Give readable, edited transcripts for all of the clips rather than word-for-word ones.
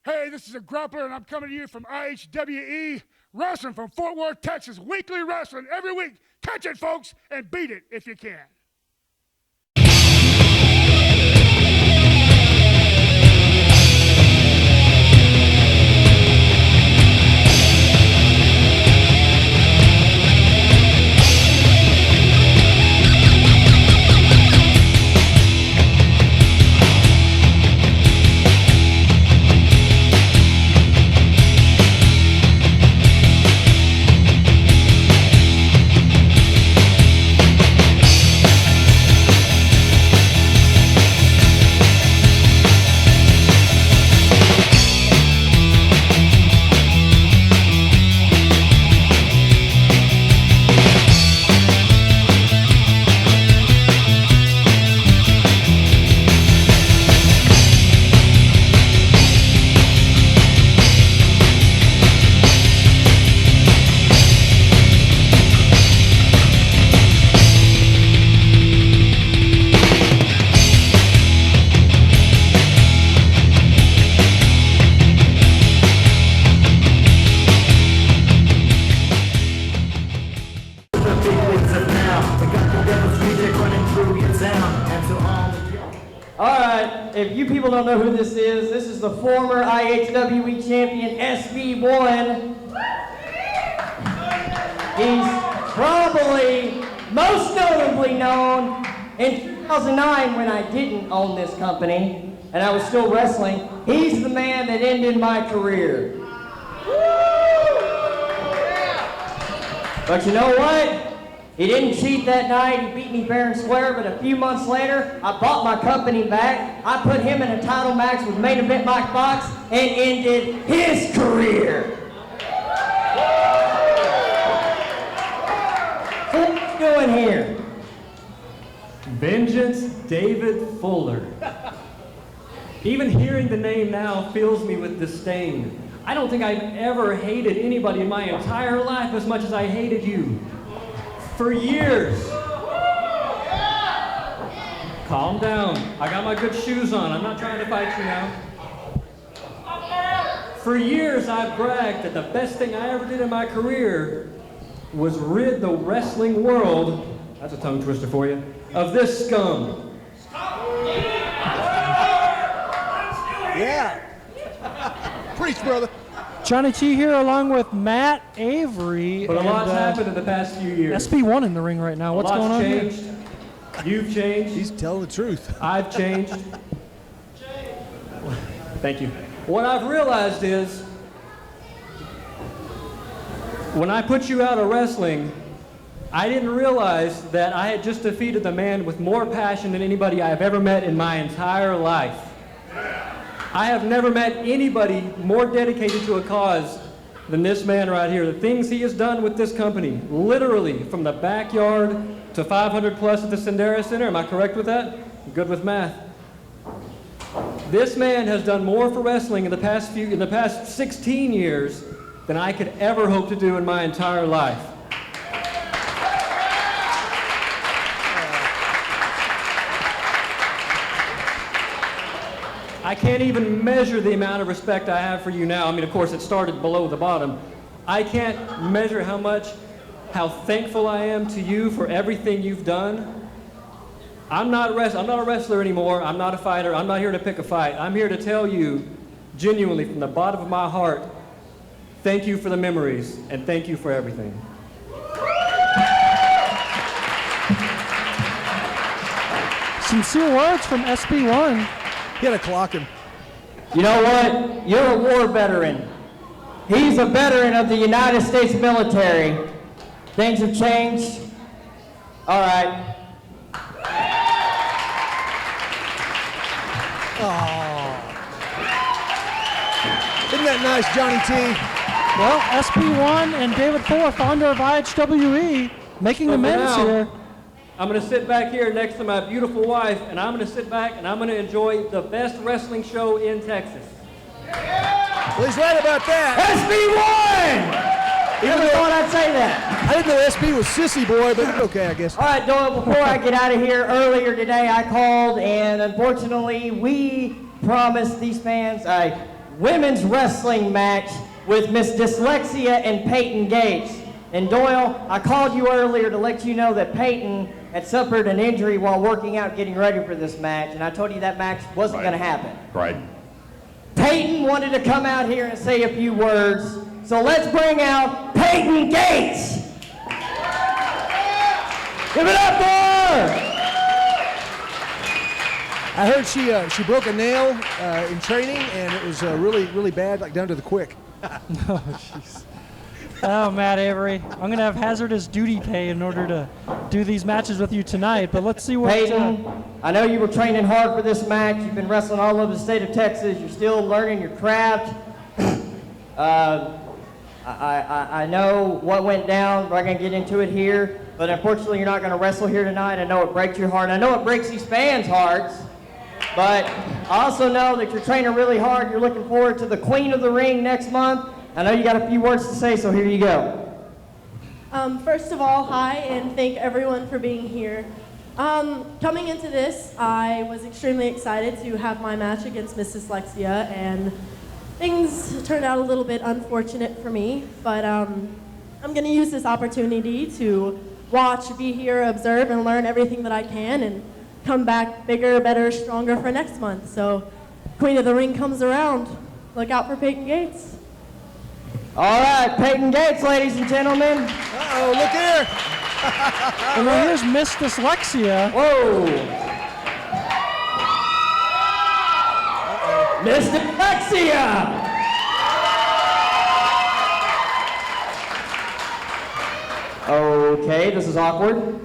Hey, this is a grappler, and I'm coming to you from IHWE Wrestling from Fort Worth, Texas. Weekly wrestling every week. Catch it, folks, and beat it if you can. If you people don't know who this is the former IHWE champion, SV1. He's probably most notably known in 2009 when I didn't own this company and I was still wrestling. He's the man that ended my career. But you know what? He didn't cheat that night, he beat me fair and square, but a few months later, I bought my company back, I put him in a title match with main event Mike Fox, and ended his career. So what are you doing here? Vengeance David Fuller. Even hearing the name now fills me with disdain. I don't think I've ever hated anybody in my entire life as much as I hated you. For years. Calm down. I got my good shoes on. I'm not trying to fight you now. For years, I've bragged that the best thing I ever did in my career was rid the wrestling world, that's a tongue twister for you, of this scum. Yeah. Preach, brother. Johnny T here along with Matt Avery. But a lot's happened in the past few years. SB1 in the ring right now. What's going on changed. here? You've changed. He's telling the truth. I've changed. Thank you. What I've realized is, when I put you out of wrestling, I didn't realize that I had just defeated the man with more passion than anybody I've ever met in my entire life. I have never met anybody more dedicated to a cause than this man right here. The things he has done with this company, literally from the backyard to 500 plus at the Sendera Center. Am I correct with that? I'm good with math. This man has done more for wrestling in the past 16 years than I could ever hope to do in my entire life. I can't even measure the amount of respect I have for you now. I mean, of course, it started below the bottom. I can't measure how thankful I am to you for everything you've done. I'm not a wrestler anymore. I'm not a fighter. I'm not here to pick a fight. I'm here to tell you, genuinely, from the bottom of my heart, thank you for the memories, and thank you for everything. Sincere words from SB1. You gotta clock him. You know what? You're a war veteran. He's a veteran of the United States military. Things have changed. All right. Oh. Isn't that nice, Johnny T? Well, SB1 and David Fuller, founder of IHWE, making amends here. I'm going to sit back here next to my beautiful wife, and I'm going to sit back and I'm going to enjoy the best wrestling show in Texas. Well, he's right about that. SB1! Never thought I'd say that. I didn't know SB was sissy boy, but okay, I guess. All right, Doyle, before I get out of here, earlier today I called, and unfortunately we promised these fans a women's wrestling match with Miss DissLexia and Peyton Gates. And Doyle, I called you earlier to let you know that Peyton had suffered an injury while working out getting ready for this match, and I told you that match wasn't going to happen. Right. Peyton wanted to come out here and say a few words, so let's bring out Peyton Gates! Give it up for her! I heard she broke a nail in training, and it was really bad, like down to the quick. Oh, jeez. Oh, Matt Avery, I'm going to have hazardous duty pay in order to do these matches with you tonight, but let's see what... Peyton, I know you were training hard for this match. You've been wrestling all over the state of Texas. You're still learning your craft. I know what went down. We're not going to get into it here, but unfortunately, you're not going to wrestle here tonight. I know it breaks your heart. I know it breaks these fans' hearts, but I also know that you're training really hard. You're looking forward to the Queen of the Ring next month. I know you got a few words to say, so here you go. First of all, hi, and thank everyone for being here. Coming into this, I was extremely excited to have my match against Miss DissLexia, and things turned out a little bit unfortunate for me, but I'm going to use this opportunity to watch, be here, observe, and learn everything that I can, and come back bigger, better, stronger for next month. So, Queen of the Ring comes around. Look out for Peyton Gates. All right, Peyton Gates, ladies and gentlemen. Uh-oh, look here. And now here's Miss DissLexia. Whoa. Miss DissLexia. Okay, this is awkward.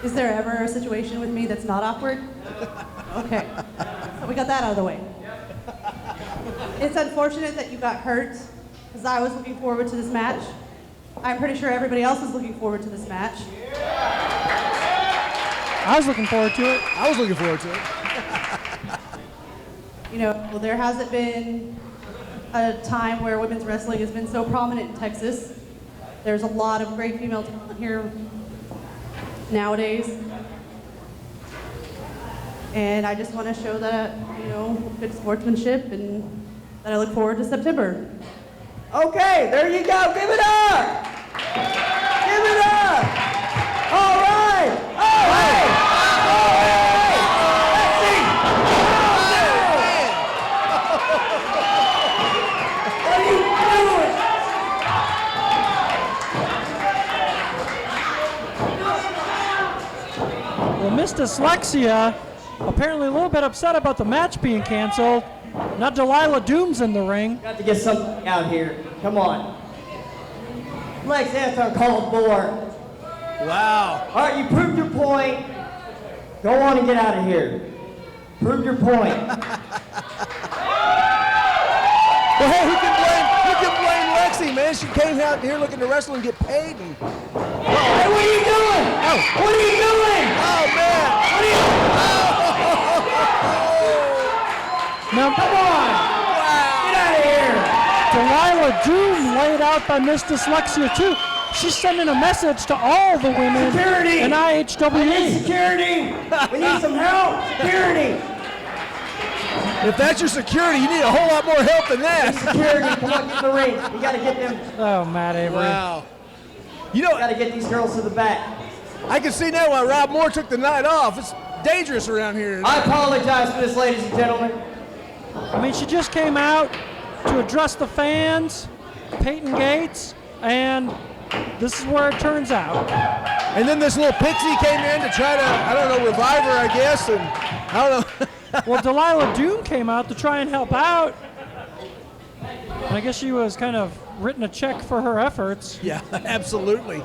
Is there ever a situation with me that's not awkward? Okay, so we got that out of the way. It's unfortunate that you got hurt, because I was looking forward to this match. I'm pretty sure everybody else is looking forward to this match. I was looking forward to it. I was looking forward to it. You know, well, there hasn't been a time where women's wrestling has been so prominent in Texas. There's a lot of great female talent here nowadays. And I just want to show that, you know, good sportsmanship and that I look forward to September. Okay, there you go. Give it up. Give it up. All right. All right. All right. What are you doing? Well, Miss DissLexia apparently a little bit upset about the match being canceled. Now Delilah Doom's in the ring. Got to get something out here. Come on. Lex, that's uncalled for. Wow. All right, you proved your point. Go on and get out of here. Prove your point. Well, hey, who can blame Lexi, man? She came out here looking to wrestle and get paid. And... Hey, what are you doing? Oh. What are you doing? Oh, man. What are you Now, Come on! Get out of here! Delilah Doom laid out by Miss DissLexia too. She's sending a message to all the women Security! in I need IHWE. security! We need some help! Security! If that's your security, you need a whole lot more help than that. Security, come on, get in the ring. You gotta get them. Oh, Matt Avery. Wow. You know, Gotta get these girls to the back. I can see now why Rob Moore took the night off. It's dangerous around here. I apologize for this, ladies and gentlemen. I mean, she just came out to address the fans, Peyton Gates, and this is where it turns out. And then this little pixie came in to try to, I don't know, revive her, I guess, and I don't know. Well, Delilah Doom came out to try and help out. And I guess she was kind of written a check for her efforts. Yeah, absolutely.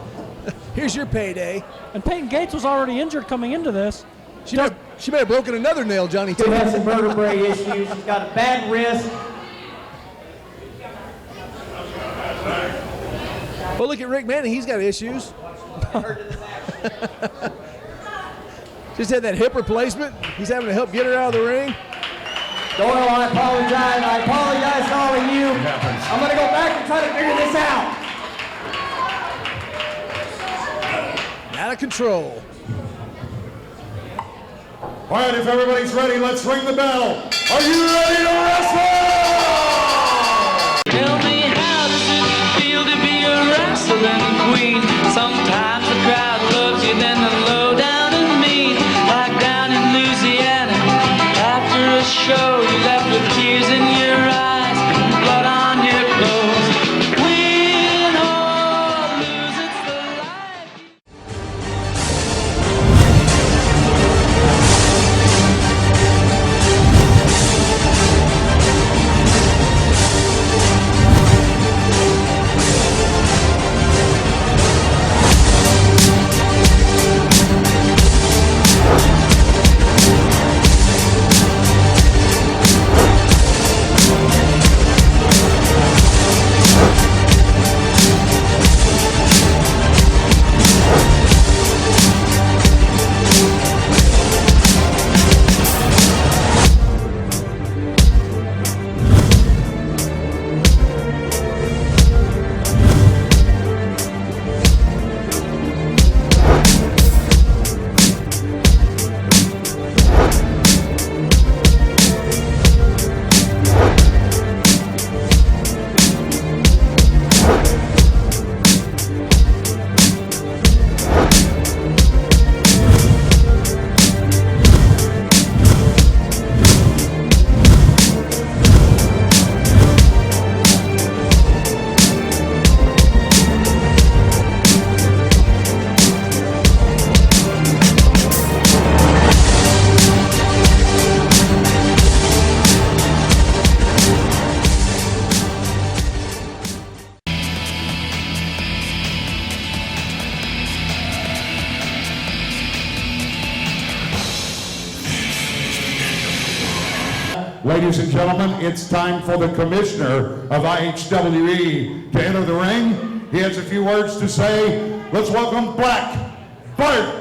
Here's your payday. And Peyton Gates was already injured coming into this. She may have broken another nail, Johnny T. She has some vertebrae issues. She's got a bad wrist. Well, look at Rick Manning. He's got issues. Just had that hip replacement. He's having to help get her out of the ring. Doyle, I apologize. I apologize to all of you. I'm going to go back and try to figure this out. Out of control. All right, if everybody's ready, let's ring the bell. Are you ready to wrestle? Tell me, how does it feel to be a wrestling queen? Sometimes the crowd loves you, then the low down and mean. Like down in Louisiana, after a show, you left with tears in your eyes, blood on your clothes. Win or lose, it's the life. Ladies and gentlemen, it's time for the commissioner of IHWE to enter the ring. He has a few words to say. Let's welcome Black Bart.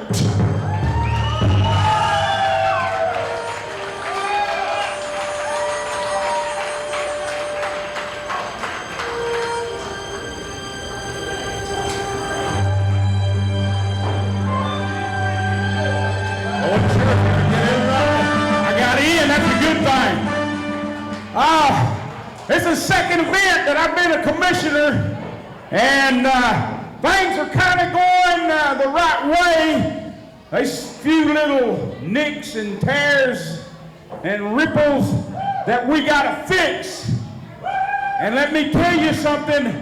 It's the second event that I've been a commissioner, and things are kind of going the right way. There's a few little nicks and tears and ripples that we got to fix. And let me tell you something,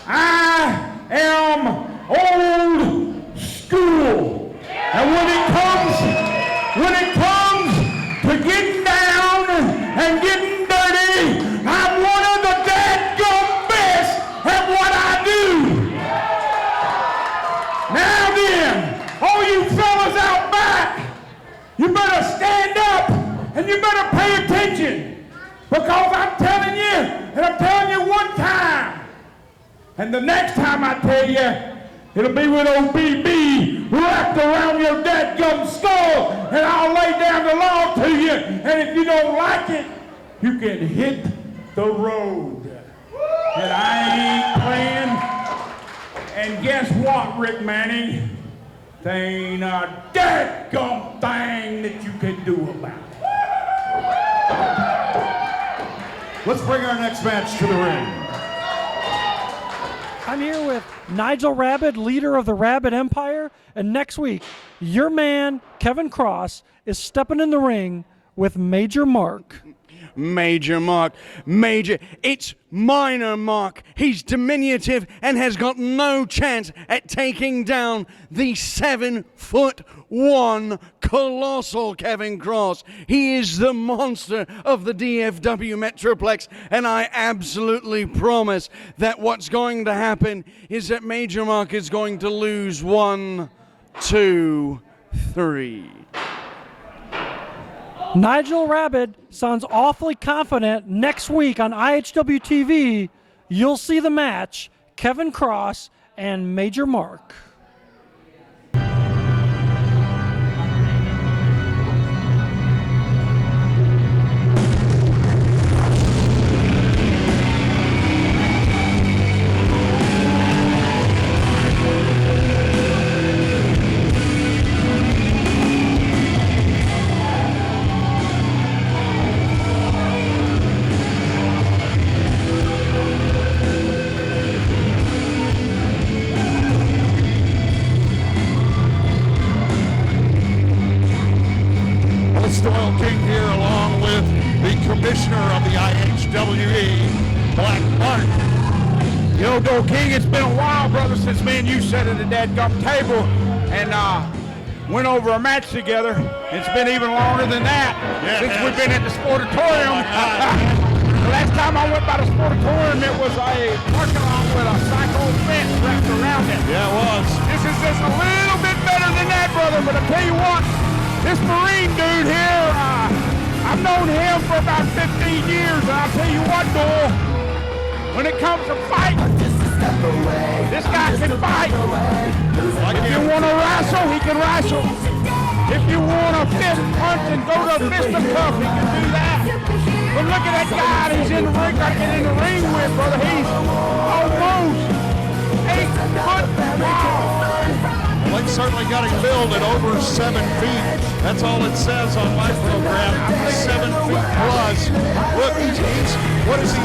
I am old school. And when it comes to getting down and getting dirty, I'm one of the dadgum best at what I do. Now then, all you fellas out back, you better stand up and you better pay attention, because I'm telling you, and I'm telling you one time, and the next time I tell you, it'll be with old BB wrapped around your dadgum skull, and I'll lay down the law to you, and if you don't like it, you can hit the road. And I ain't playing. And guess what, Rick Manning? There ain't a dadgum thing that you can do about it. Let's bring our next match to the ring. I'm here with Nigel Rabid, leader of the Rabid Empire, and next week, your man, Kevin Cross, is stepping in the ring with Major Mark. Major Mark. Major. It's Minor Mark. He's diminutive and has got no chance at taking down the 7'1" colossal Kevin Cross. He is the monster of the DFW Metroplex, and I absolutely promise that what's going to happen is that Major Mark is going to lose 1, 2, 3. Nigel Rabid sounds awfully confident. Next week on IHWE TV, you'll see the match, Kevin Cross and Major Mark. of the IHWE Black Mark. You know, Dole King, it's been a while, brother, since me and you sat at the dadgum table and went over a match together. It's been even longer than that since we've been at the Sportatorium. The last time I went by the Sportatorium, it was a parking lot with a cyclone fence wrapped around it. Yeah, it was. This is just a little bit better than that, brother, but I tell you what, this Marine dude here, I've known him for about 15 years, and I'll tell you what, Dole, when it comes to fighting, this guy can fight. If you want to wrestle, he can wrestle. If you want to fist punch and go to fisticuff, he can do that. But look at that guy he's in the ring, got to get in the ring with, brother. He's almost 8 foot tall. Well, they certainly got him billed at over 7 feet. That's all it says on my program. 7 feet plus. Look, what is he, 3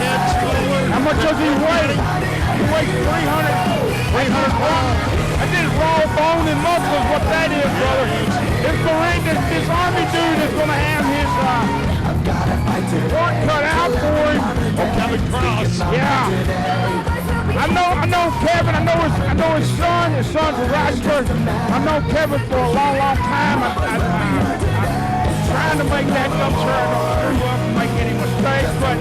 heads taller? How much does he weigh? He weighs 300 pounds. That is raw bone and muscle is what that is, brother. This Marine, this Army dude is going to have his work cut out for him. Kevin Cross. Yeah. I know Kevin. I know his son. His son's a wrestler. I've known Kevin for a long, long time. I'm trying to make that up, sir. I don't screw up and make any mistakes, but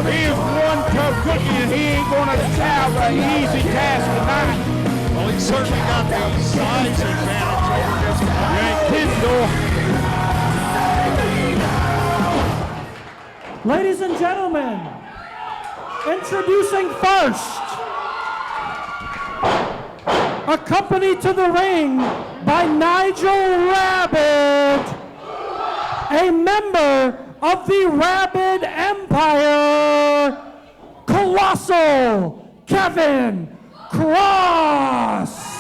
he is one tough cookie, and he ain't going to have an easy task tonight. Well, he's certainly got the size advantage over this guy. You ain't kidding, though. Ladies and gentlemen, introducing first, accompanied to the ring by Nigel Rabid, a member of the Rabid Empire, Colossal Kevin Cross.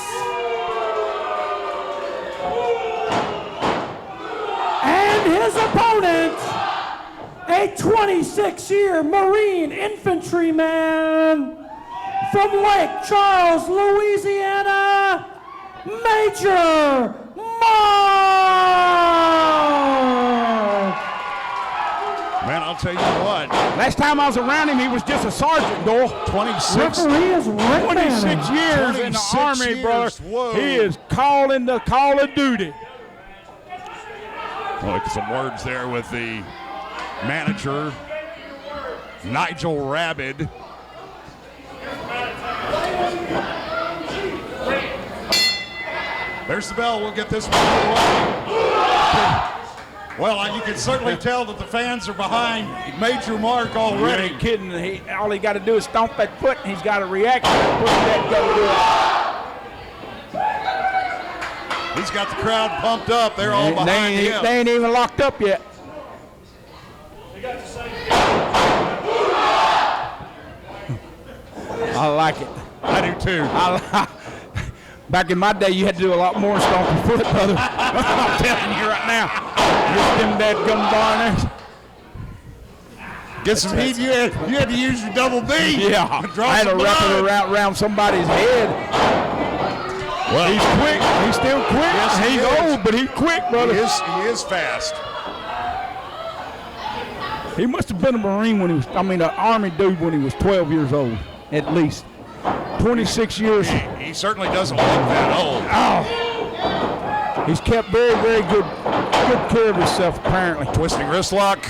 And his opponent, a 26-year Marine infantryman from Lake Charles, Louisiana, Major Mark. Man, I'll tell you what. Last time I was around him, he was just a sergeant, Dole. 26 years in the Army, brother. Whoa. He is calling the call of duty. Well, look, some words there with the manager, Nigel Rabid. There's the bell. We'll get this one away. Well, you can certainly tell that the fans are behind Major Mark already. You ain't kidding. All he got to do is stomp that foot, and he's got a reaction. That go do it. He's got the crowd pumped up. They're all behind him. They ain't even locked up yet. I like it. I do too. Back in my day, you had to do a lot more stomp your foot, brother. I'm telling you right now. Just them dead gun barners. Get some heat. You had to use your double B. Yeah. I had to wrap it around somebody's head. Well, he's quick. He's still quick. Yes, he's old, but he's quick, brother. He is fast. He must have been a Marine when he was, an Army dude when he was 12 years old, at least. 26 years. He certainly doesn't look that old. Oh. He's kept very, very good care of himself, apparently. Twisting wrist lock.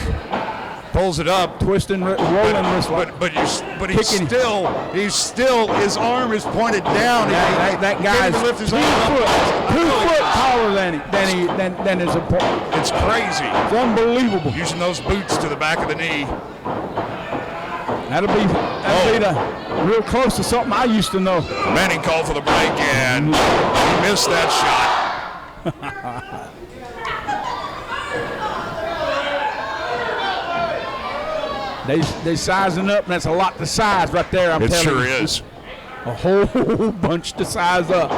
Pulls it up. Rolling wrist lock. But he's still, his arm is pointed down. That guy's lift his arm up. 2 foot taller than his opponent. It's crazy. It's unbelievable. Using those boots to the back of the knee. That'll be real close to something I used to know. Manning called for the break, and he missed that shot. They sizing up, and that's a lot to size right there. I'm telling you. It sure is. A whole bunch to size up.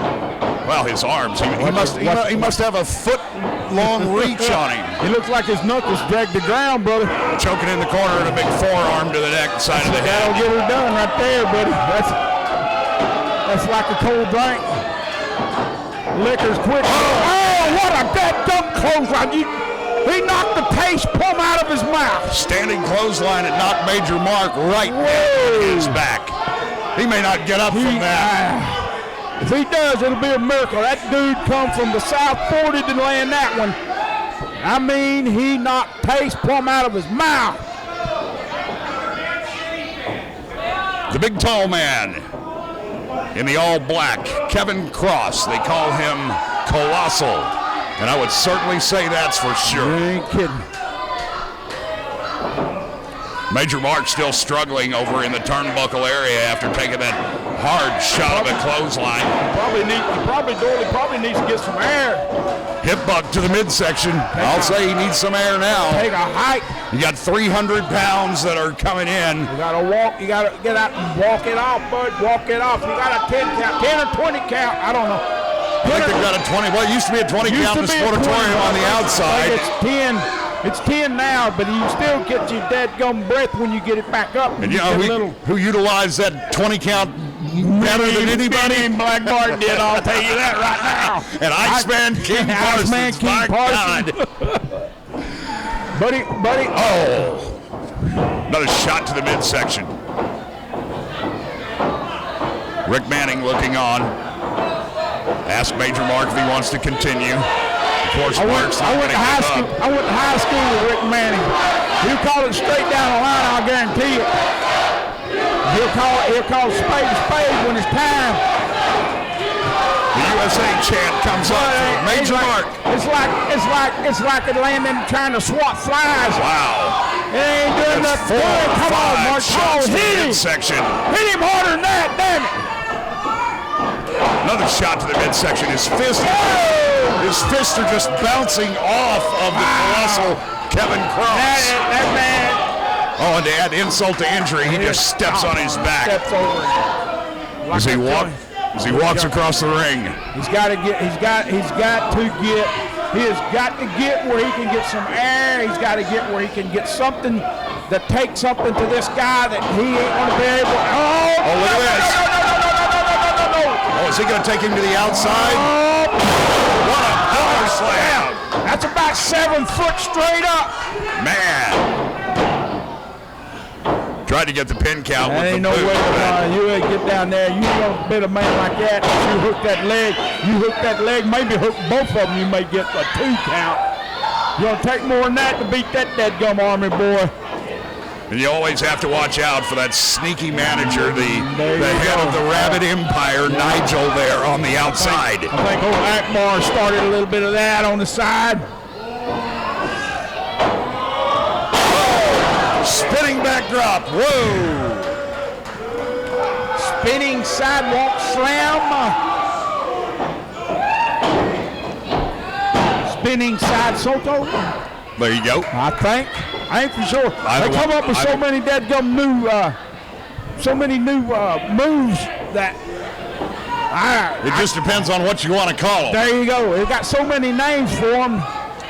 Well, his arms. He must have a foot-long reach on him. He looks like his knuckles dragged the ground, brother. Choking in the corner and a big forearm to the neck, side of the head. That'll get her done right there, buddy. That's like a cold drink. Liquor's quick. Oh, what a dead dumb clothesline. He knocked the taste plumb out of his mouth. Standing clothesline and knocked Major Mark right in his back. He may not get up from that. If he does, it'll be a miracle. That dude come from the South 40 to land that one. I mean, he knocked taste plumb out of his mouth. The big tall man in the all black, Kevin Cross. They call him Colossal. And I would certainly say that's for sure. You ain't kidding. Major Mark still struggling over in the turnbuckle area after taking that hard shot of a clothesline. He probably needs to get some air. Hip buck to the midsection. I'll say he needs some air now. Take a hike. You got 300 pounds that are coming in. You gotta walk. You gotta get out and walk it off, bud. Walk it off. You got a 10 count, 10 or 20 count. I don't know. I think they've got a 20. Well, it used to be a 20 count in the sportatorium on the outside. It's 10. It's 10 now, but you still get your dadgum breath when you get it back up. And you know who utilized that 20 count better than anybody? Black Martin did. I'll tell you that right now. And Iceman King Parsons. My God. Buddy. Oh. Another shot to the midsection. Rick Manning looking on. Ask Major Mark if he wants to continue. Of course, Mark's not going to give up. I went to high school with Rick Manning. You call it straight down the line, I'll guarantee it. He'll call spade a spade when it's time. The USA chant comes up for Major Mark. It's like Atlanta trying to swat flies. Wow. It ain't doing nothing. Come on, Mark. Shots Hit him. midsection. Hit him harder than that, damn it. Another shot to the midsection. His fists are just bouncing off of the colossal Kevin Cross. That man. Oh, and to add insult to injury, he just steps on his back. Steps over as he walks across the ring. He has got to get where he can get some air. He's got to get where he can get something that takes something to this guy that he ain't going to be able. Oh, look at this. Oh, is he going to take him to the outside? What a power slam. That's about 7 foot straight up. Man. Tried to get the pin count with the boot. Ain't no way you ain't get down there. You don't beat a man like that. You hook that leg, maybe hook both of them, you may get a 2 count. You don't take more than that to beat that dadgum Army boy. And you always have to watch out for that sneaky manager, the head of the Rabid Empire, Nigel, there on the outside. I think old Akbar started a little bit of that on the side. Spinning backdrop. Whoa. Spinning sidewalk slam. Spinning side Soto. There you go. I ain't for sure. They come up with so many dadgum new moves that it just depends on what you want to call them. There you go. They've got so many names for them.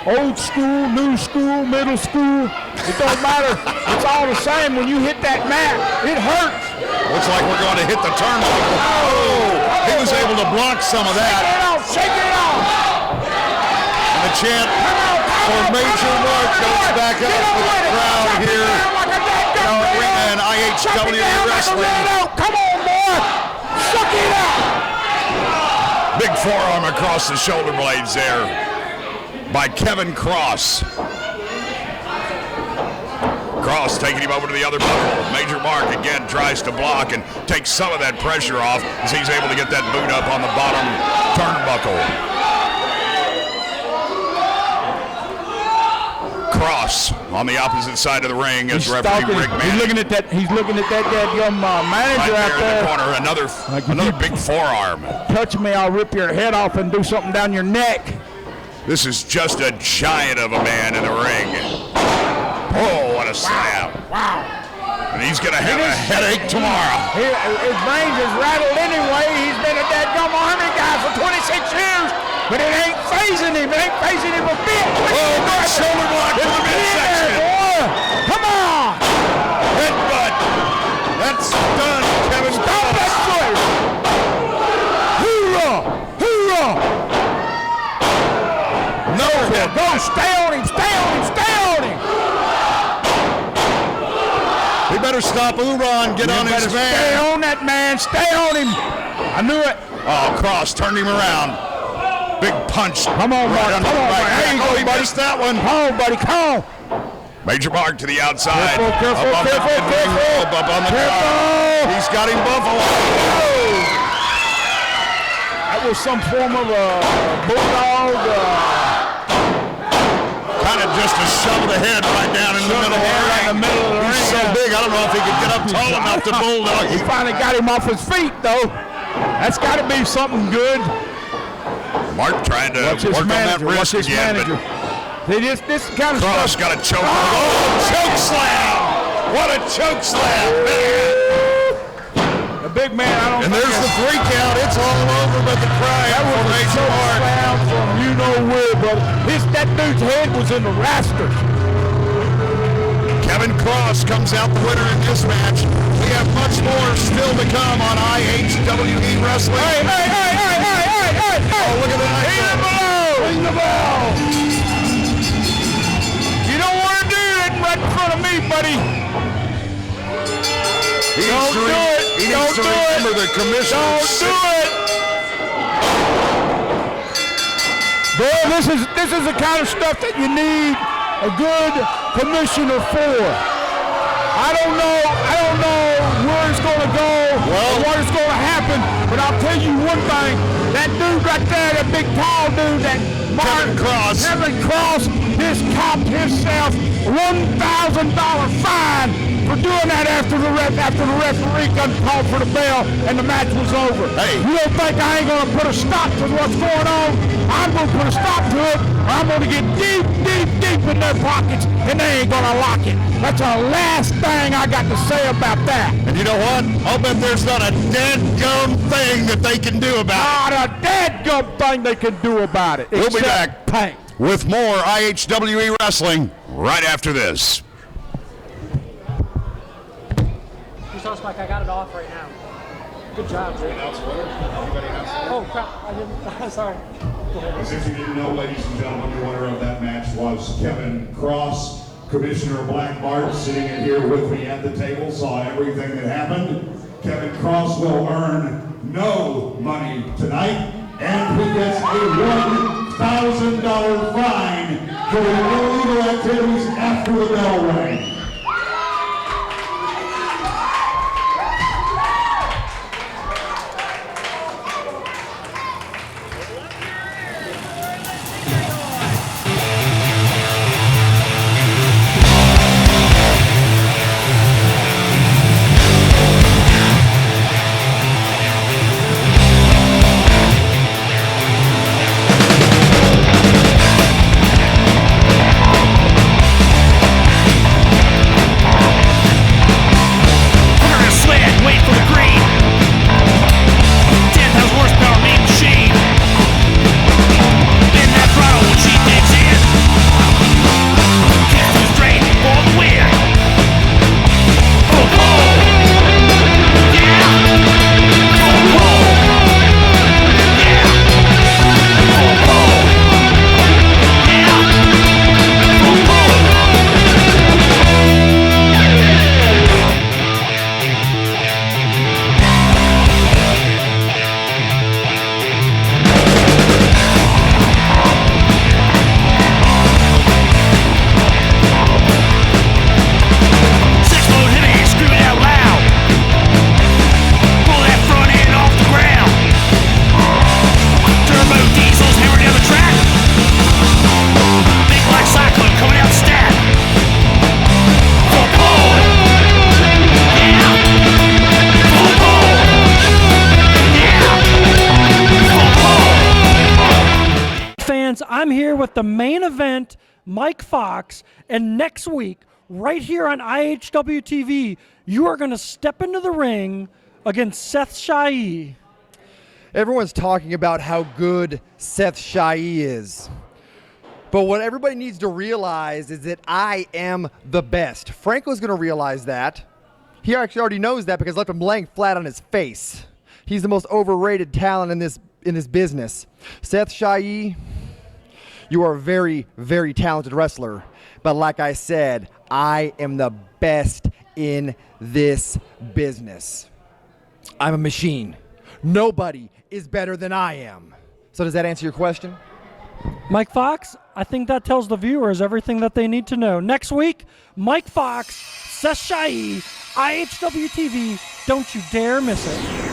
Old school, new school, middle school. It don't matter. It's all the same. When you hit that mat, it hurts. Looks like we're going to hit the turnbuckle. Oh, he was able to block some of that. Shake it off. And the chant for Major Mark goes back up with the crowd here in IHWE Wrestling. Come on, boy. Suck it out. Big forearm across the shoulder blades there by Kevin Cross. Cross taking him over to the other buckle. Major Mark again tries to block and take some of that pressure off as he's able to get that boot up on the bottom turnbuckle. Cross on the opposite side of the ring as referee Rick Manning. He's looking at that young manager right out there. In the corner. Another big forearm. Touch me, I'll rip your head off and do something down your neck. This is just a giant of a man in the ring. Oh, what a slam. Wow. And he's going to have a headache tomorrow. His brains is rattled anyway. He's been a dadgum Army guy for 26 years, but it ain't phasing him. It ain't phasing him a bit. Oh, big shoulder block to the midsection. Come on. Headbutt. That's done, Kevin. Stop that foot. Hoorah. Hoorah. No headbutt. Go, stay on him. Stay on better stop Uran, get on his man. Stay on that man, stay on him. I knew it. Oh, Cross turned him around. Big punch. Come on, Mark. Come on, Mark. There you go, he buddy. missed that one. Come on, buddy. Come on. Major Mark to the outside. Careful. Up on the car. He's got him buffalo. That was some form of a bulldog. Kind of just a shove of the head right down in the middle of the ring. He's so big, I don't know if he could get up tall enough to bulldog. He finally got him off his feet, though. That's got to be something good. Mark trying to work on that wrist again. This kind of Cross stuff. got a choke. Oh, choke slam! What a choke slam, man! The big man, I don't And think there's the 3 count. It's all over, but the cry that was a Major choke Mark. slam from you know where, brother. That dude's head was in the rafters. Kevin Cross comes out the winner in this match. We have much more still to come on IHWE Wrestling. Hey! Oh, look at the Nitro. Ring the bell! You don't want to do that right in front of me, buddy. He needs to remember the commissioner. Don't do it. Boy, this is the kind of stuff that you need a good commissioner for. I don't know where it's going to go or what is going to happen, but I'll tell you one thing. That dude right there, that big tall dude, that Kevin Cross, just copped himself $1,000 fine for doing that after the referee called for the bell and the match was over. Hey. You don't think I ain't going to put a stop to what's going on? I'm going to put a stop to it, or I'm going to get deep in their pockets, and they ain't going to lock it. That's the last thing I got to say about that. And you know what? I'll bet there's not a dead gum thing that they can do about it. Not a dead gum thing they can do about it. We'll be back paint. with more IHWE Wrestling right after this. Spike, I got it off right now. Good job, Jake. Oh, crap. I didn't. Sorry. As if you didn't know, ladies and gentlemen, the winner of that match was Kevin Cross. Commissioner Black Bart, sitting in here with me at the table, saw everything that happened. Kevin Cross will earn no money tonight, and he gets a $1,000 fine for illegal activities after the bell rang. I'm here with the main event, Mike Fox, and next week, right here on IHWE TV, you are going to step into the ring against Seth Shai. Everyone's talking about how good Seth Shai is. But what everybody needs to realize is that I am the best. Franco's going to realize that. He actually already knows that because I left him laying flat on his face. He's the most overrated talent in this business. Seth Shai, you are a very, very talented wrestler. But like I said, I am the best in this business. I'm a machine. Nobody is better than I am. So does that answer your question? Mike Fox, I think that tells the viewers everything that they need to know. Next week, Mike Fox, Seth Shai, IHWE TV. Don't you dare miss it.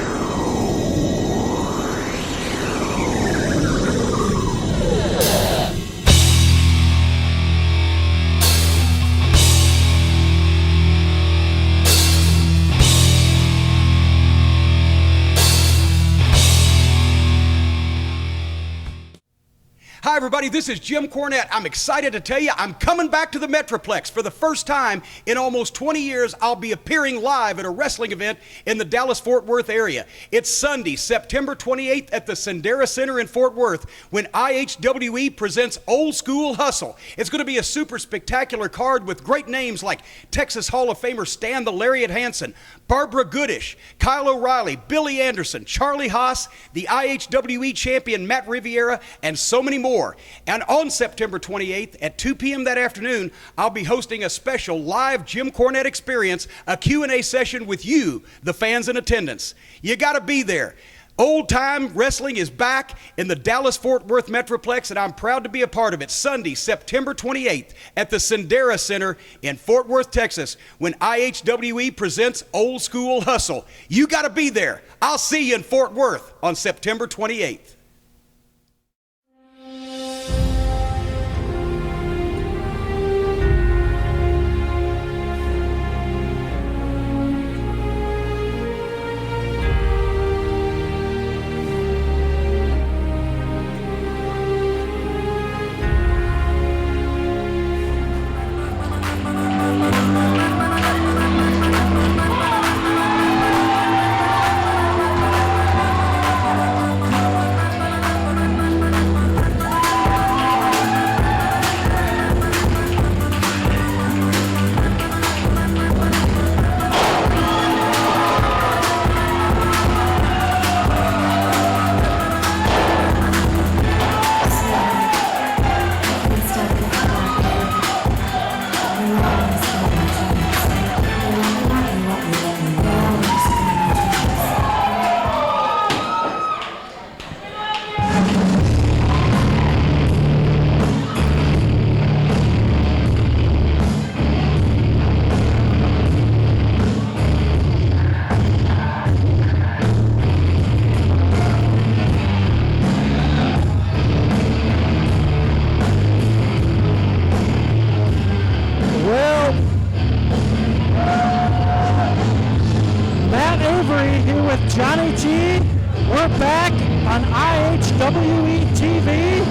Hi, everybody. This is Jim Cornette. I'm excited to tell you I'm coming back to the Metroplex. For the first time in almost 20 years, I'll be appearing live at a wrestling event in the Dallas-Fort Worth area. It's Sunday, September 28th at the Sendera Center in Fort Worth when IHWE presents Old School Hustle. It's going to be a super spectacular card with great names like Texas Hall of Famer Stan the Lariat Hansen, Barbara Goodish, Kyle O'Reilly, Billy Anderson, Charlie Haas, the IHWE champion Matt Riviera, and so many more. And on September 28th at 2 p.m. that afternoon, I'll be hosting a special live Jim Cornette experience, a Q&A session with you, the fans in attendance. You got to be there. Old-time wrestling is back in the Dallas-Fort Worth Metroplex, and I'm proud to be a part of it. Sunday, September 28th at the Sendera Center in Fort Worth, Texas, when IHWE presents Old School Hustle. You got to be there. I'll see you in Fort Worth on September 28th. Johnny G, we're back on IHWE TV.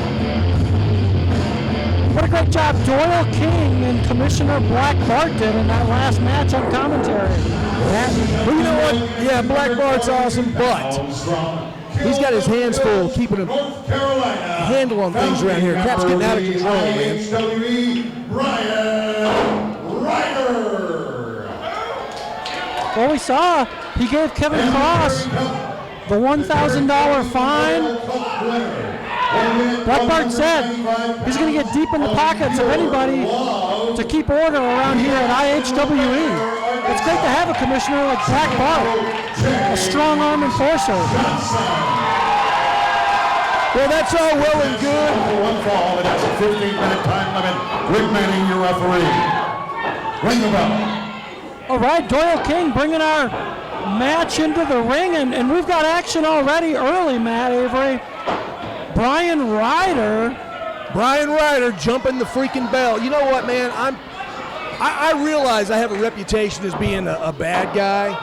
What a great job Doyle King and Commissioner Black Bart did in that last match on commentary. Well, you know what? Yeah, Black Bart's awesome, but he's got his hands full keeping a handle on things around here. Cap's getting out of control, man. IHWE Bryan Ryder. Well, we saw he gave Kevin Cross the $1,000 fine. Black Bart said he's going to get deep in the pockets of anybody to keep order around here at IHWE. It's great to have a commissioner like Black Bart, a strong arm enforcer. Well, that's all well and good. For one fall, it has a 15-minute time limit. Rick Manning, your referee. Ring the bell. All right, Doyle King bringing our match into the ring, and we've got action already early, Matt Avery. Bryan Ryder jumping the freaking bell. You know what, man? I realize I have a reputation as being a bad guy,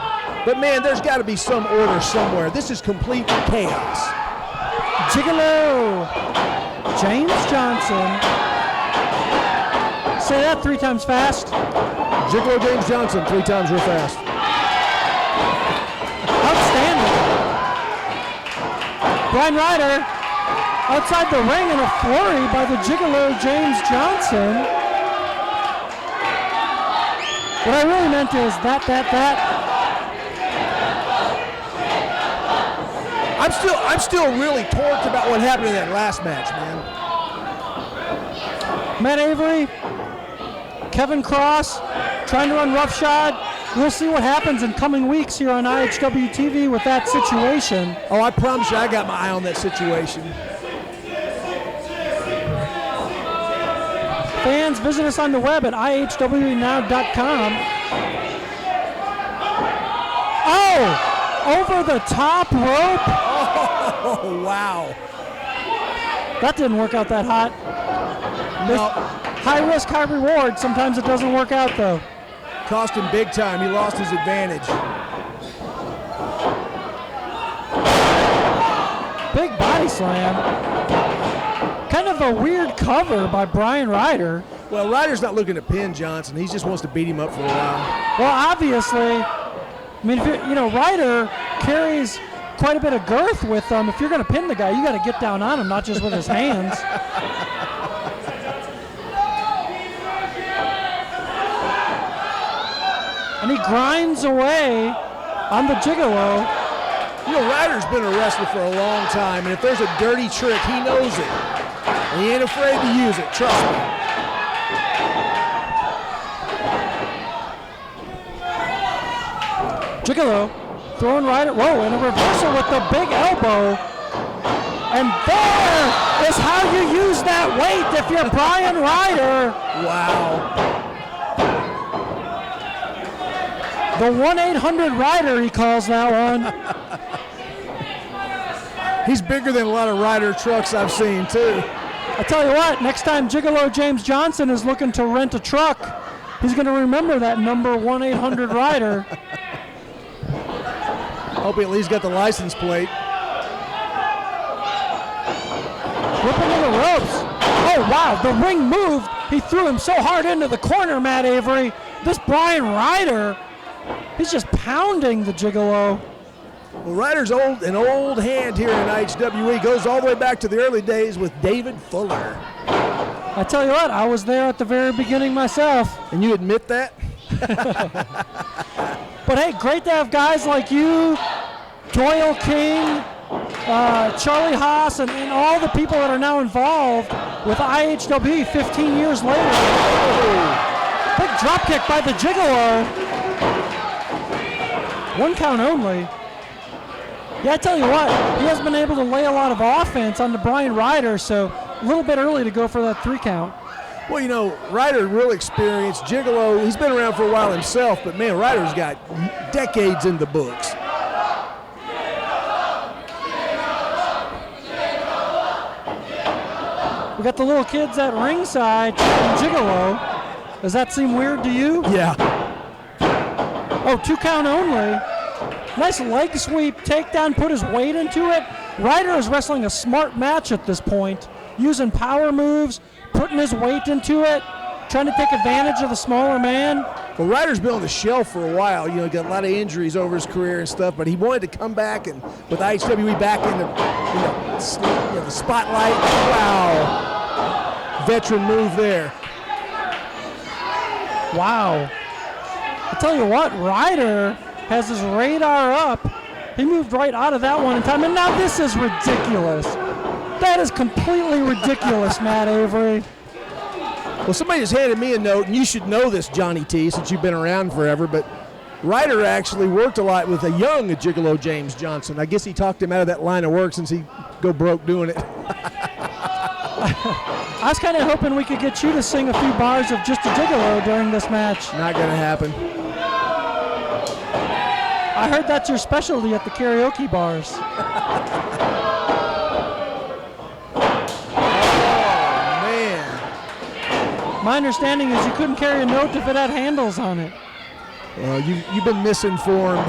but man, there's got to be some order somewhere. This is complete chaos. Jiggal-o, James Johnson. Say that 3 times fast. Jiggal-o James Johnson 3 times real fast. Outstanding. Bryan Ryder outside the ring in a flurry by the Jiggal-o James Johnson. What I really meant is that. I'm still really torqued about what happened in that last match, man. Matt Avery, Kevin Cross trying to run roughshod. we'll see what happens in coming weeks here on IHWE TV with that situation. Oh, I promise you, I got my eye on that situation. Fans, visit us on the web at IHWenow.com. Oh, over the top rope. Oh, wow. That didn't work out that hot. No. High risk, high reward. Sometimes it doesn't work out, though. Cost him big time. He lost his advantage. Big body slam. Kind of a weird cover by Bryan Ryder. Well, Ryder's not looking to pin Johnson. He just wants to beat him up for a while. Well, obviously, I mean, if Ryder carries quite a bit of girth with him. If you're going to pin the guy, you got to get down on him, not just with his hands. And he grinds away on the Jiggal-o. You know, Ryder's been a wrestler for a long time, and if there's a dirty trick, he knows it. And he ain't afraid to use it, trust me. Jiggal-o throwing Ryder, whoa, and a reversal with the big elbow. And there is how you use that weight if you're Bryan Ryder. Wow. The 1-800-Ryder, he calls that one. He's bigger than a lot of Ryder trucks I've seen, too. I tell you what, next time Jiggal-o James Johnson is looking to rent a truck, he's going to remember that number 1-800-Ryder. Hope he at least got the license plate. Whipping to the ropes. Oh, wow, the ring moved. He threw him so hard into the corner, Matt Avery. This Bryan Ryder, he's just pounding the Jiggal-o. Well, Ryder's an old hand here in IHWE. Goes all the way back to the early days with David Fuller. I tell you what, I was there at the very beginning myself. And you admit that? But hey, great to have guys like you, Doyle King, Charlie Haas, and all the people that are now involved with IHWE 15 years later. Oh, big drop kick by the Jiggal-o. 1 count only. Yeah, I tell you what, he has been able to lay a lot of offense on the Bryan Ryder, so a little bit early to go for that 3 count. Well, you know, Ryder, real experienced. Jiggal-o, he's been around for a while himself, but man, Ryder's got decades in the books. We got the little kids at ringside cheering Jiggal-o. Does that seem weird to you? Yeah. Oh, 2 count only. Nice leg sweep, takedown, put his weight into it. Ryder is wrestling a smart match at this point, using power moves, putting his weight into it, trying to take advantage of the smaller man. Well, Ryder's been on the shelf for a while. You know, he got a lot of injuries over his career and stuff, but he wanted to come back and with IHWE back in the spotlight. Wow. Veteran move there. Wow. I tell you what, Ryder has his radar up. He moved right out of that one in time, and now this is ridiculous. That is completely ridiculous, Matt Avery. Well, somebody just handed me a note, and you should know this, Johnny T, since you've been around forever, but Ryder actually worked a lot with a young Jiggal-o James Johnson. I guess he talked him out of that line of work since he go broke doing it. I was kind of hoping we could get you to sing a few bars of Just a Jiggal-o during this match. Not going to happen. I heard that's your specialty at the karaoke bars. Oh, man. My understanding is you couldn't carry a note if it had handles on it. Well, you've been misinformed.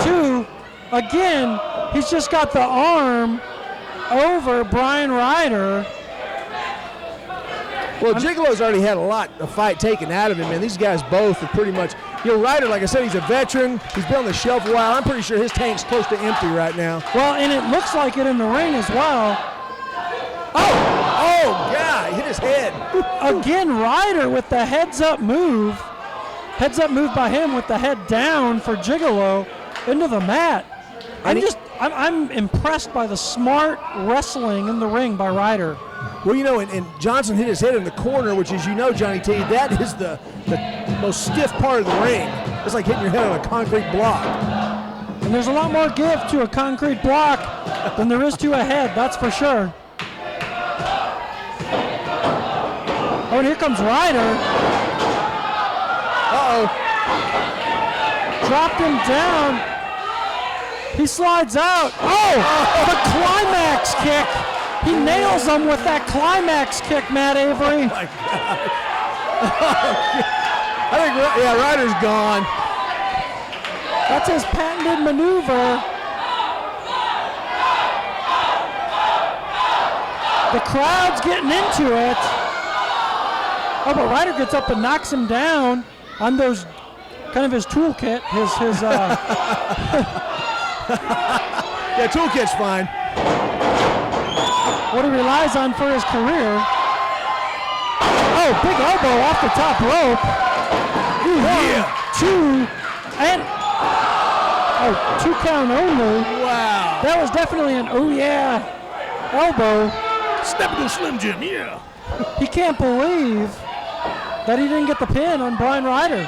2, again, he's just got the arm over Bryan Ryder. Well, Jiggal-o's already had a lot of fight taken out of him, and these guys both are pretty much, you know, Ryder, like I said, he's a veteran. He's been on the shelf a while. I'm pretty sure his tank's close to empty right now. Well, and it looks like it in the ring as well. Oh, God, he hit his head. Again, Ryder with the heads-up move. Heads-up move by him with the head down for Jiggal-o into the mat. I'm impressed by the smart wrestling in the ring by Ryder. Well, you know, and Johnson hit his head in the corner, which, as you know, Johnny T, that is the most stiff part of the ring. It's like hitting your head on a concrete block. And there's a lot more give to a concrete block than there is to a head, that's for sure. Oh, and here comes Ryder. Uh-oh. Dropped him down. He slides out. Oh, the climax kick. He nails him with that climax kick, Matt Avery. Oh, my God. I think, yeah, Ryder's gone. That's his patented maneuver. The crowd's getting into it. Oh, but Ryder gets up and knocks him down on those, kind of his toolkit, his Yeah, toolkit's fine. What he relies on for his career. Oh, big elbow off the top rope. Ooh, yeah. 1, 2, and 2 count only. Wow. That was definitely an oh yeah elbow. Step into Slim Jim, yeah. He can't believe that he didn't get the pin on Bryan Ryder.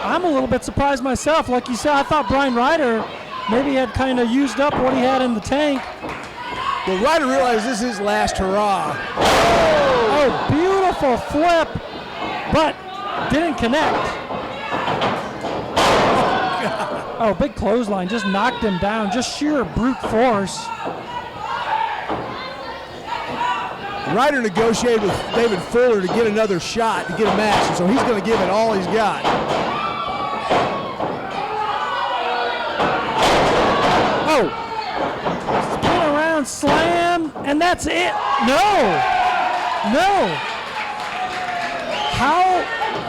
I'm a little bit surprised myself. Like you said, I thought Bryan Ryder maybe had kind of used up what he had in the tank. Well, Ryder realized this is his last hurrah. Oh, beautiful flip, but didn't connect. Oh, big clothesline, just knocked him down, just sheer brute force. Ryder negotiated with David Fuller to get another shot, to get a match, and so he's going to give it all he's got. Oh, spin around slam, and that's it. No.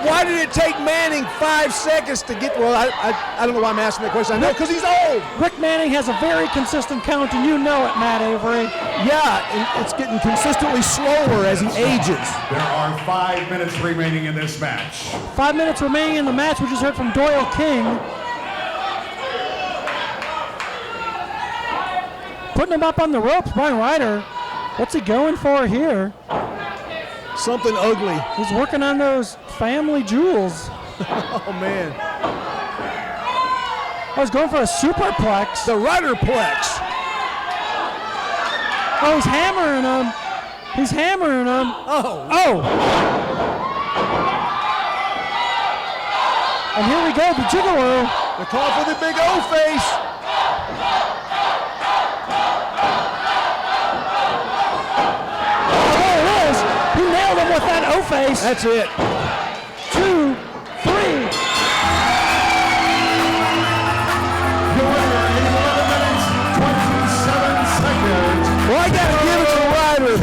Why did it take Manning 5 seconds to get, well, I don't know why I'm asking that question. I know, because he's old. Rick Manning has a very consistent count, and you know it, Matt Avery. Yeah, and it's getting consistently slower as he ages. There are 5 minutes remaining in this match. 5 minutes remaining in the match. We just heard from Doyle King. Putting him up on the ropes, Bryan Ryder. What's he going for here? Something ugly. He's working on those family jewels. Oh, man. I was going for a superplex. The Ryderplex. Oh, he's hammering him. He's hammering him. Oh. And here we go, the Jiggal-o. The call for the big O face. With that O-face. That's it. 2, 3. The winner in 11 minutes, 27 seconds. Well, I got to give it to Ryder.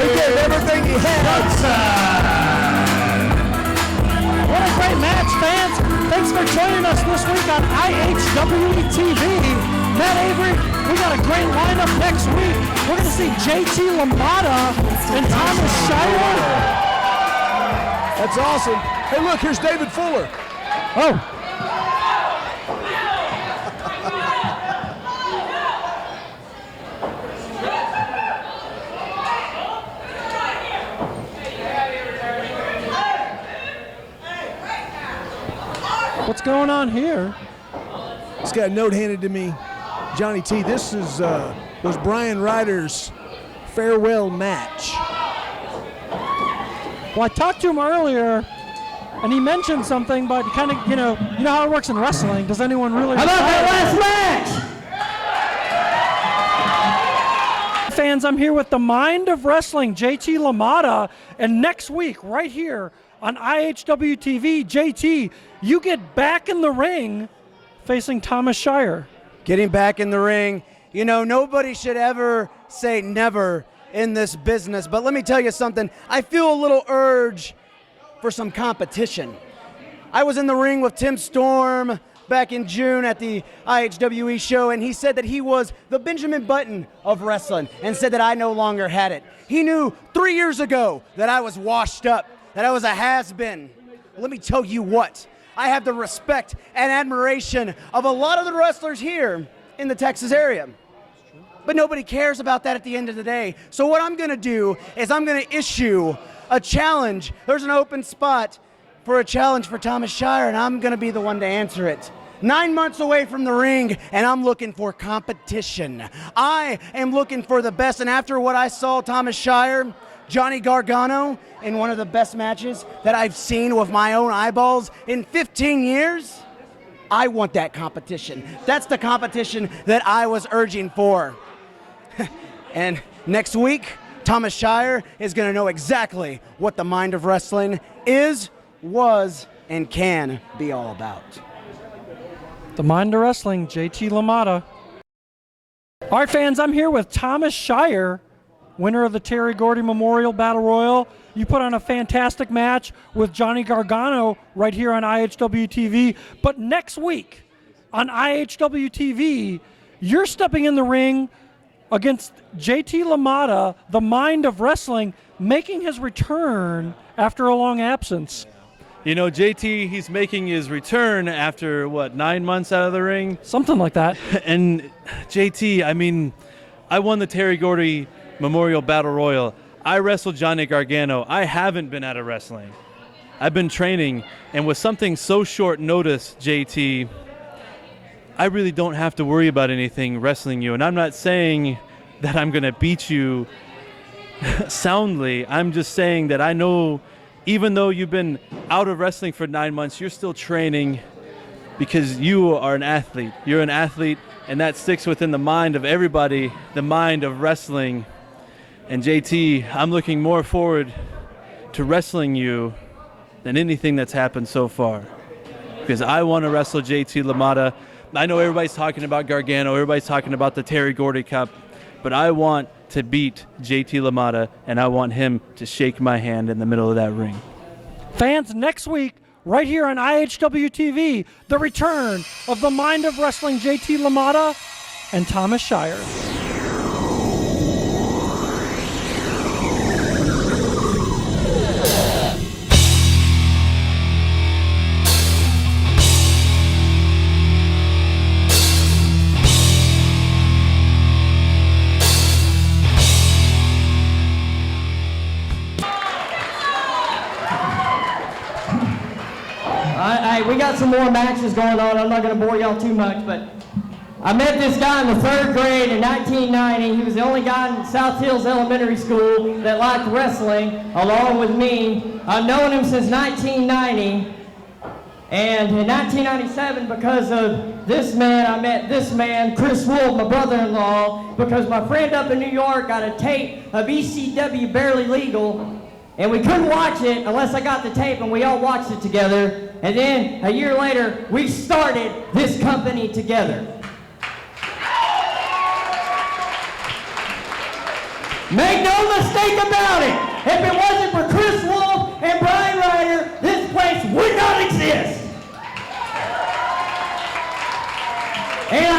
He gave everything he had. What a great match, fans. Thanks for joining us this week on IHWE TV. Matt Avery, we got a great lineup next week. We're going to see JT LaMotta and Thomas Shire. That's awesome. Hey, look, here's David Fuller. Oh. What's going on here? Just got a note handed to me. Johnny T, this is was Bryan Ryder's farewell match. Well, I talked to him earlier, and he mentioned something, but kind of, you know how it works in wrestling. Does anyone really? How about that last match? Fans, I'm here with the Mind of Wrestling, JT LaMotta, and next week, right here on IHWE TV, JT, you get back in the ring facing Thomas Shire. Getting back in the ring. You know, nobody should ever say never in this business, but let me tell you something. I feel a little urge for some competition. I was in the ring with Tim Storm back in June at the IHWE show, and he said that he was the Benjamin Button of wrestling and said that I no longer had it. He knew 3 years ago that I was washed up, that I was a has-been. Let me tell you what. I have the respect and admiration of a lot of the wrestlers here in the Texas area. But nobody cares about that at the end of the day. So what I'm going to do is I'm going to issue a challenge. There's an open spot for a challenge for Thomas Shire, and I'm going to be the one to answer it. 9 months away from the ring, and I'm looking for competition. I am looking for the best, and after what I saw Thomas Shire, Johnny Gargano, in one of the best matches that I've seen with my own eyeballs in 15 years, I want that competition. That's the competition that I was urging for. And next week, Thomas Shire is going to know exactly what the mind of wrestling is, was, and can be all about. The Mind of Wrestling, JT LaMotta. All right, fans, I'm here with Thomas Shire, winner of the Terry Gordy Memorial Battle Royal. You put on a fantastic match with Johnny Gargano right here on IHWE TV. But next week on IHWE TV, you're stepping in the ring against JT LaMotta, the Mind of Wrestling, making his return after a long absence. You know, JT, he's making his return after, 9 months out of the ring? Something like that. And JT, I mean, I won the Terry Gordy Memorial Battle Royal. I wrestled Johnny Gargano. I haven't been out of wrestling. I've been training, and with something so short notice, JT, I really don't have to worry about anything wrestling you. And I'm not saying that I'm going to beat you soundly. I'm just saying that I know, even though you've been out of wrestling for 9 months, you're still training because you are an athlete. You're an athlete, and that sticks within the mind of everybody, the mind of wrestling. And JT, I'm looking more forward to wrestling you than anything that's happened so far, because I want to wrestle JT LaMotta. I know everybody's talking about Gargano, everybody's talking about the Terry Gordy Cup, but I want to beat JT LaMotta, and I want him to shake my hand in the middle of that ring. Fans, next week, right here on IHWE TV, the return of the Mind of Wrestling, JT LaMotta and Thomas Shire. We got some more matches going on. I'm not going to bore y'all too much, but I met this guy in the 3rd grade in 1990. He was the only guy in South Hills Elementary School that liked wrestling, along with me. I've known him since 1990. And in 1997, because of this man, I met this man, Chris Wolf, my brother-in-law, because my friend up in New York got a tape of ECW Barely Legal, and we couldn't watch it unless I got the tape, and we all watched it together. And then, a year later, we started this company together. Make no mistake about it, if it wasn't for Chris Wolf and Bryan Ryder, this place would not exist. And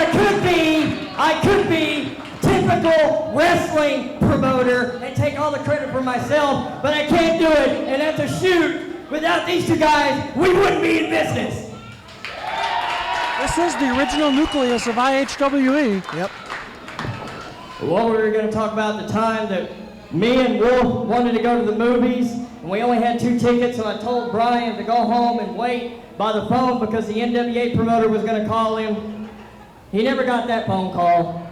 I could be typical wrestling promoter and take all the credit for myself, but I can't do it, and that's a shoot. Without these two guys, we wouldn't be in business. This is the original nucleus of IHWE. Yep. Well, we were going to talk about the time that me and Wolf wanted to go to the movies, and we only had 2 tickets, so I told Bryan to go home and wait by the phone because the NWA promoter was going to call him. He never got that phone call.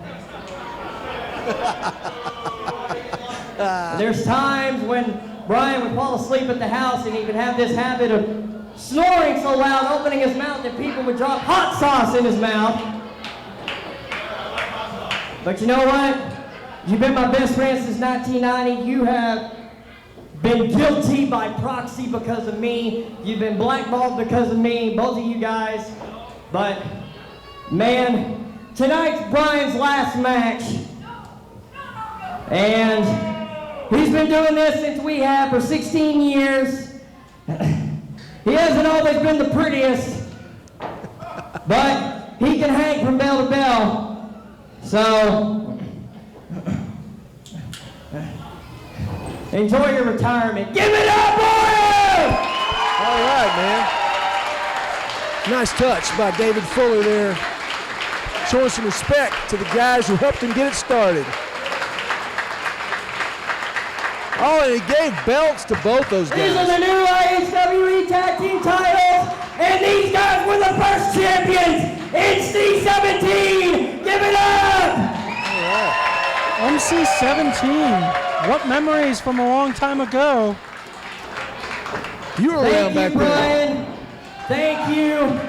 There's times when Bryan would fall asleep at the house, and he would have this habit of snoring so loud, opening his mouth, that people would drop hot sauce in his mouth. But you know what? You've been my best friend since 1990. You have been guilty by proxy because of me. You've been blackballed because of me, both of you guys. But, man, tonight's Bryan's last match. And he's been doing this since we have for 16 years. He hasn't always been the prettiest, but he can hang from bell to bell. So, enjoy your retirement. Give it up, Bryan! All right, man. Nice touch by David Fuller there, showing some respect to the guys who helped him get it started. Oh, and he gave belts to both those guys. These are the new IHWE Tag Team titles, and these guys were the first champions in C17. Give it up! MC17. What memories from a long time ago. You were around back then. Bryan. Thank you.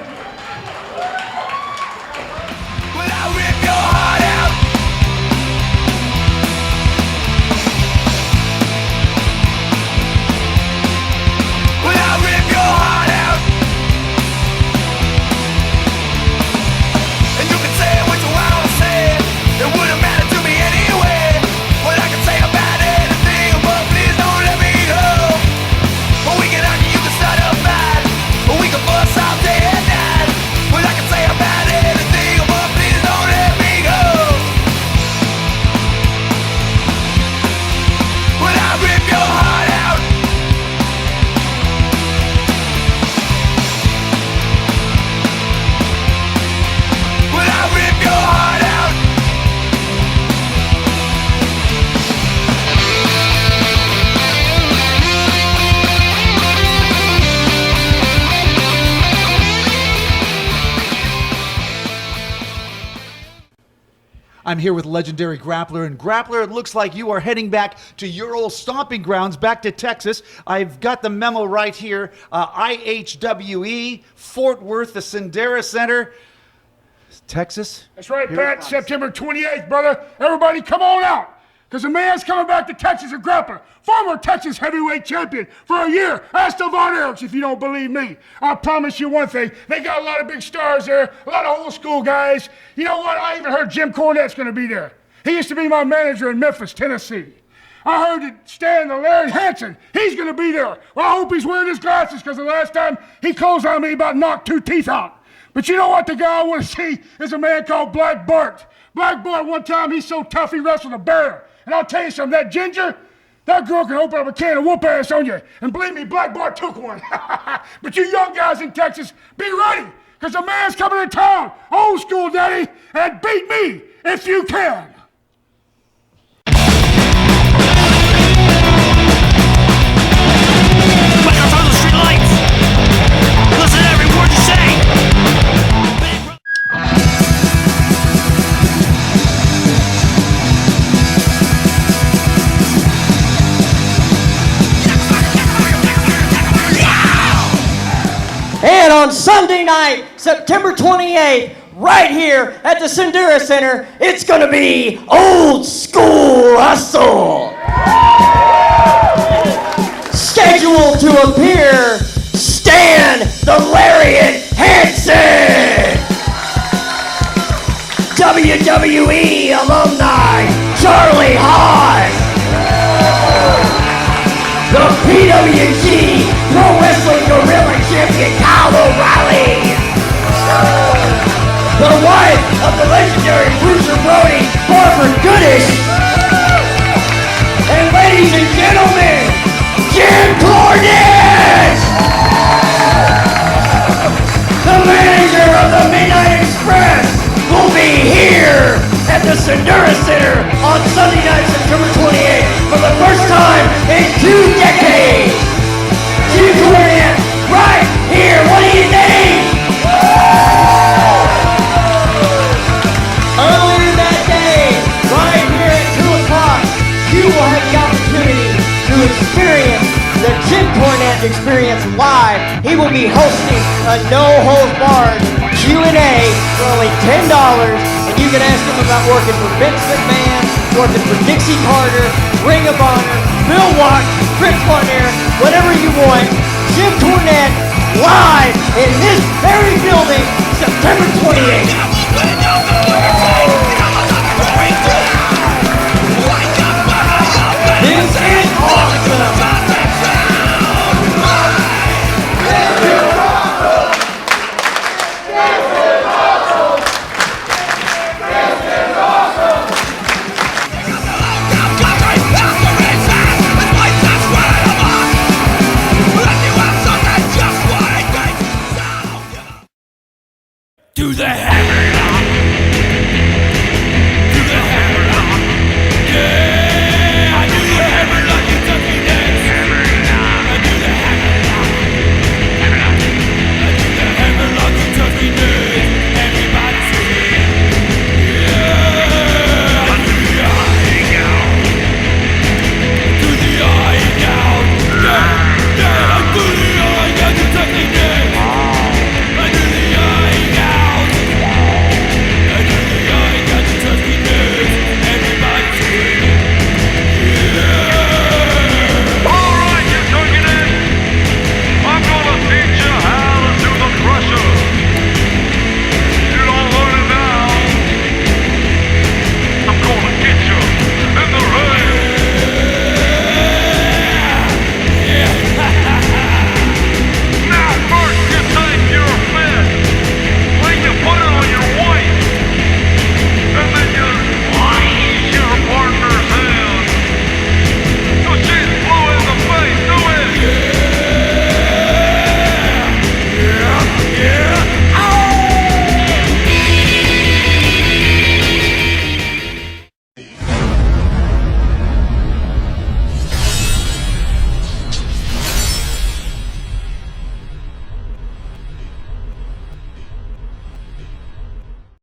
I'm here with legendary grappler. And grappler, it looks like you are heading back to your old stomping grounds, back to Texas. I've got the memo right here. IHWE, Fort Worth, the Sendera Center, Texas. That's right, Pat. September 28th, brother. Everybody come on out, because the man's coming back to Texas, a grappler. Former Texas heavyweight champion for a year. Ask the Von Erichs if you don't believe me. I promise you one thing. They got a lot of big stars there, a lot of old school guys. You know what? I even heard Jim Cornette's going to be there. He used to be my manager in Memphis, Tennessee. I heard that Stan the Larry Hansen, he's going to be there. Well, I hope he's wearing his glasses, because the last time he closed on me, he about knocked 2 teeth out. But you know what? The guy I want to see is a man called Black Bart. Black Bart, one time, he's so tough he wrestled a bear. And I'll tell you something, that ginger, that girl can open up a can of whoop ass on you. And believe me, Black Bart took one. But you young guys in Texas, be ready, because the man's coming to town, old school daddy, and beat me if you can. Welcome from the street lights. Listen to every word you say. And on Sunday night, September 28th, right here at the Sendera Center, it's gonna be old school hustle. Scheduled to appear, Stan the Lariat Hansen. WWE alumni, Charlie Haas. The PWG Pro Wrestling Gorilla Champion, Kyle O'Reilly. The wife of the legendary Bruiser Brody, Barbara Goodish. And ladies and gentlemen, Jim Cornette! The manager of the Midnight Express will be here at the Sendera Center on Sunday night, September 28th, for the first time in 2 decades. Jim Cornette, right here. What do you think? Earlier that day, right here at 2 o'clock, you will have the opportunity to experience the Jim Cornette experience live. He will be hosting a no-holds-barred Q&A for only $10, and you can ask him about working for Vince McMahon, working for Dixie Carter, Ring of Honor, Bill Watts, Chris Bonner, whatever you want. Jim Cornette live in this very building, September 28th. This is awesome. to the hammer.